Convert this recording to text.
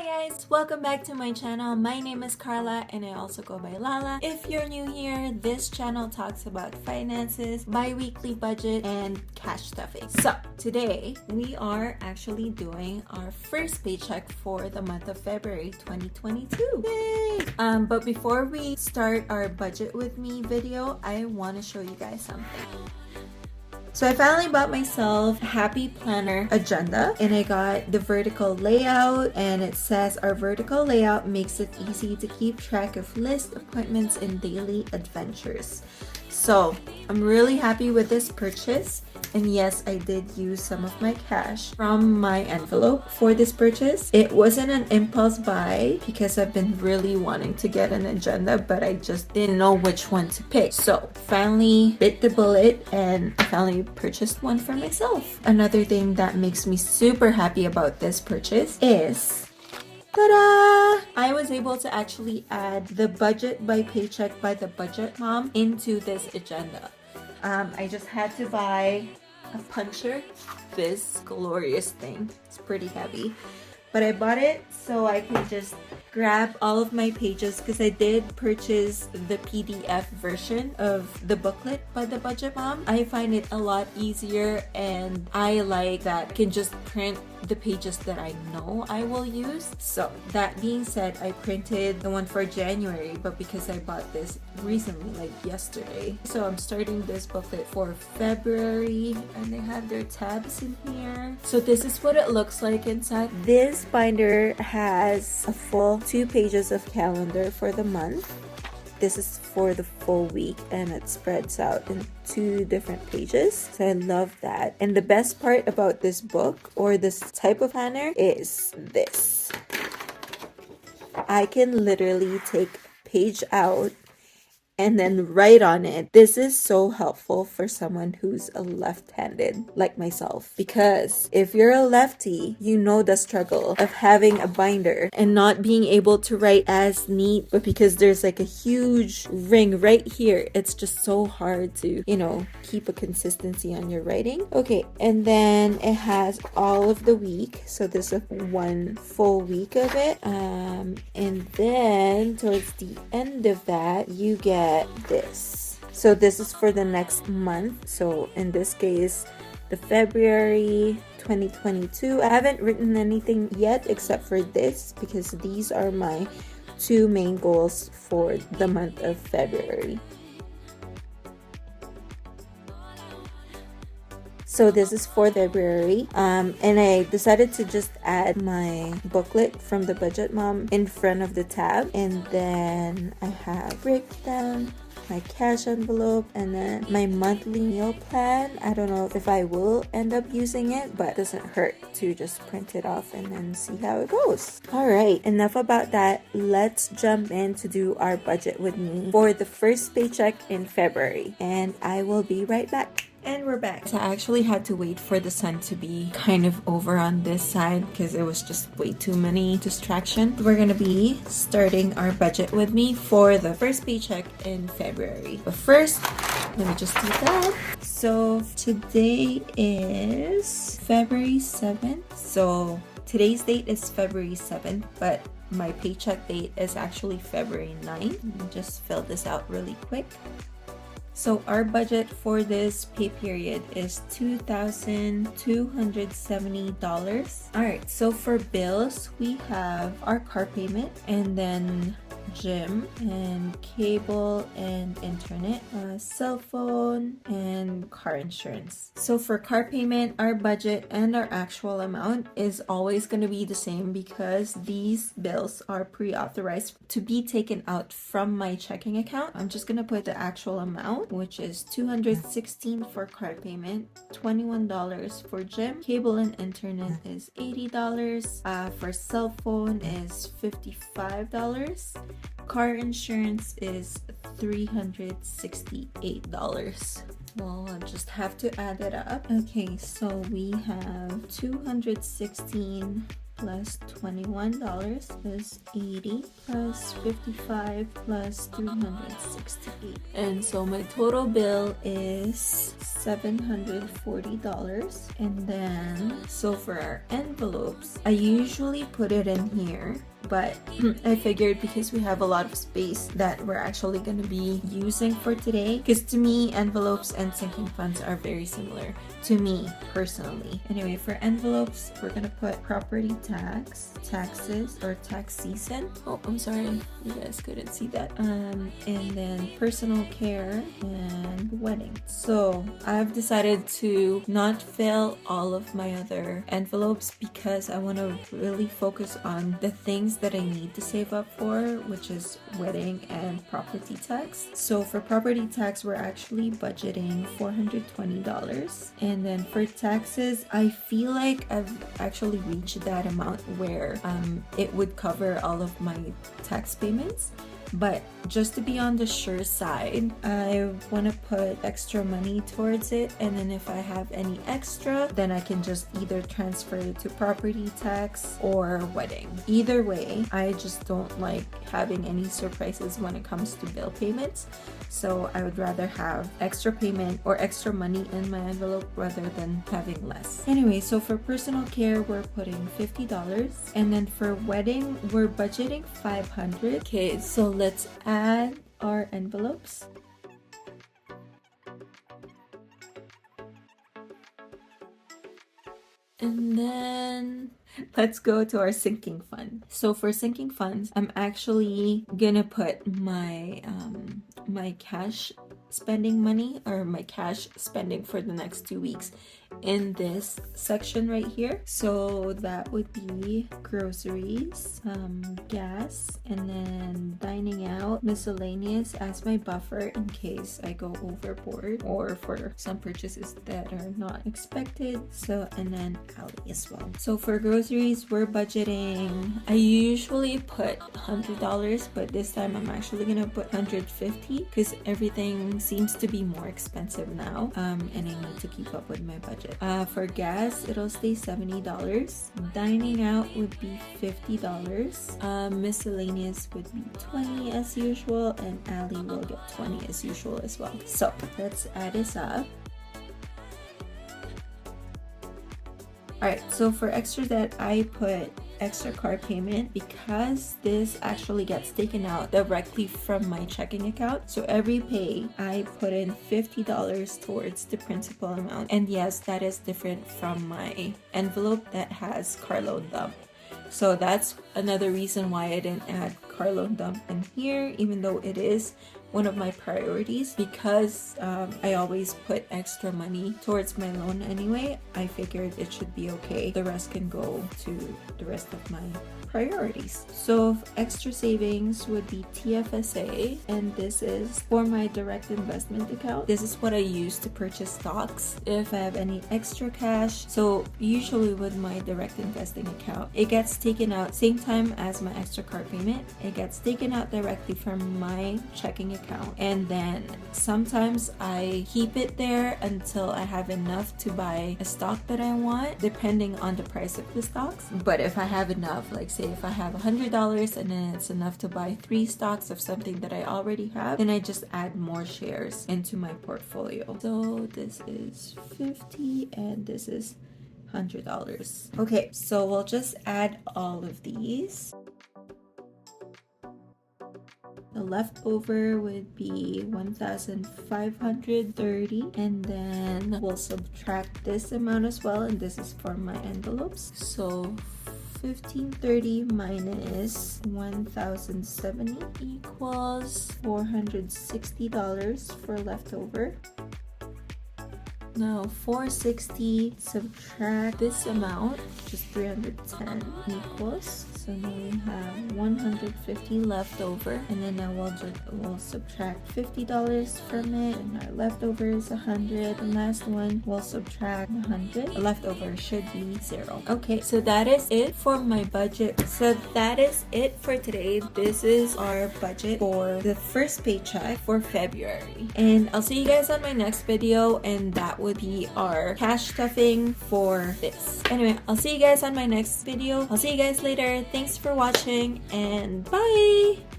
guys, welcome back to my channel. My name is Carla and I also go by Lala. If you're new here, this channel talks about finances, bi-weekly budget, and cash stuffing. So today we are actually doing our first paycheck for the month of February 2022. Yay! But before we start our budget with me video, I want to show you guys something. So I finally bought myself a Happy Planner agenda, and I got the vertical layout, and it says our vertical layout makes it easy to keep track of lists, appointments, and daily adventures. So I'm really happy with this purchase. And yes, I did use some of my cash from my envelope for this purchase. It wasn't an impulse buy because I've been really wanting to get an agenda, but I just didn't know which one to pick. So finally bit the bullet and I finally purchased one for myself. Another thing that makes me super happy about this purchase is ta-da! I was able to actually add the budget by Paycheck by the Budget Mom into this agenda. I just had to buy a puncher, this glorious thing. It's pretty heavy, but I bought it so I can just grab all of my pages because I did purchase the PDF version of the booklet by the Budget Mom. I find it a lot easier and I like that I can just print the pages that I know I will use. So that being said, I printed the one for January, but because I bought this recently, like yesterday, so I'm starting this booklet for February, and they have their tabs in here. So this is what it looks like inside. This binder has a full 2 pages of calendar for the month. This is for the full week and it spreads out in 2 different pages. So I love that. And the best part about this book or this type of planner is this. I can literally take a page out and then write on it. This is so helpful for someone who's a left-handed like myself, because if you're a lefty, you know the struggle of having a binder and not being able to write as neat, but because there's like a huge ring right here, it's just so hard to, keep a consistency on your writing. Okay, and then it has all of the week, so this is 1 full week of it, and then towards the end of that you get this. So this is for the next month. So in this case, the February 2022. I haven't written anything yet except for this because these are my 2 main goals for the month of February. So this is for February, and I decided to just add my booklet from the Budget Mom in front of the tab, and then I have breakdown, my cash envelope, and then my monthly meal plan. I don't know if I will end up using it, but it doesn't hurt to just print it off and then see how it goes. All right, enough about that. Let's jump in to do our budget with me for the first paycheck in February, and I will be right back. And we're back. So I actually had to wait for the sun to be kind of over on this side because it was just way too many distractions. We're gonna be starting our budget with me for the first paycheck in February. But first, let me just do that. So today is February 7th. So today's date is February 7th, but my paycheck date is actually February 9th. Let me just fill this out really quick. So our budget for this pay period is $2,270. All right, so for bills, we have our car payment and then gym and cable and internet, cell phone and car insurance. So for car payment, our budget and our actual amount is always going to be the same because these bills are pre-authorized to be taken out from my checking account. I'm just going to put the actual amount, which is $216 for car payment, $21 for gym, cable and internet is $80, for cell phone is $55, car insurance is $368. Well, I'll just have to add it up. Okay, so we have $216 plus $21 is 80 plus 55 plus 368. And so my total bill is $740. And then, so for our envelopes, I usually put it in here, but I figured because we have a lot of space that we're actually going to be using for today, because to me, envelopes and sinking funds are very similar to me personally. Anyway, for envelopes, we're going to put property tax, taxes, or tax season. Oh, I'm sorry, you guys couldn't see that. And then personal care and wedding. So I've decided to not fill all of my other envelopes because I want to really focus on the things that I need to save up for, which is wedding and property tax. So for property tax, we're actually budgeting $420. And then for taxes, I feel like I've actually reached that amount where it would cover all of my tax payments. But just to be on the sure side, I want to put extra money towards it, and then if I have any extra, then I can just either transfer it to property tax or wedding. Either way, I just don't like having any surprises when it comes to bill payments, so I would rather have extra payment or extra money in my envelope rather than having less. Anyway, so for personal care, we're putting $50, and then for wedding, we're budgeting $500. Okay, so let's add our envelopes. And then let's go to our sinking fund. So for sinking funds, I'm actually gonna put my my cash spending money, or my cash spending for the next 2 weeks, in this section right here. So that would be groceries, gas, and then dining out, miscellaneous as my buffer in case I go overboard or for some purchases that are not expected. So, and then alley as well. So for groceries, we're budgeting, I usually put $100, but this time I'm actually gonna put $150 because everything seems to be more expensive now, and I need to keep up with my budget. For gas, it'll stay $70. Dining out would be $50. Miscellaneous would be $20 as usual, and alley will get $20 as usual as well. So let's add this up. Alright, so for extra debt, I put extra car payment because this actually gets taken out directly from my checking account. So every pay, I put in $50 towards the principal amount. And yes, that is different from my envelope that has car loan dump. So that's another reason why I didn't add car loan dump in here, even though it is one of my priorities, because I always put extra money towards my loan anyway. I figured it should be okay. The rest can go to the rest of my priorities. So extra savings would be TFSA, and this is for my direct investment account. This is what I use to purchase stocks if I have any extra cash. So usually with my direct investing account, it gets taken out same time as my extra car payment. It gets taken out directly from my checking account, and then sometimes I keep it there until I have enough to buy a stock that I want, depending on the price of the stocks. But if I have enough, like say if I have $100 and then it's enough to buy 3 stocks of something that I already have, then I just add more shares into my portfolio. So this is $50 and this is $100. Okay, so we'll just add all of these. The leftover would be $1,530, and then we'll subtract this amount as well, and this is for my envelopes. So $1,530 minus $1,070 equals $460 for leftover. Now $460 subtract this amount, which is $310, equals So now we have 150 left over, and then now we'll subtract $50 from it, and our leftover is 100. The last one we'll subtract 100. The leftover should be 0. Okay, so that is it for my budget. So that is it for today. This is our budget for the first paycheck for February, and I'll see you guys on my next video, and that would be our cash stuffing for this. Anyway, I'll see you guys on my next video. I'll see you guys later. Thanks for watching, and bye.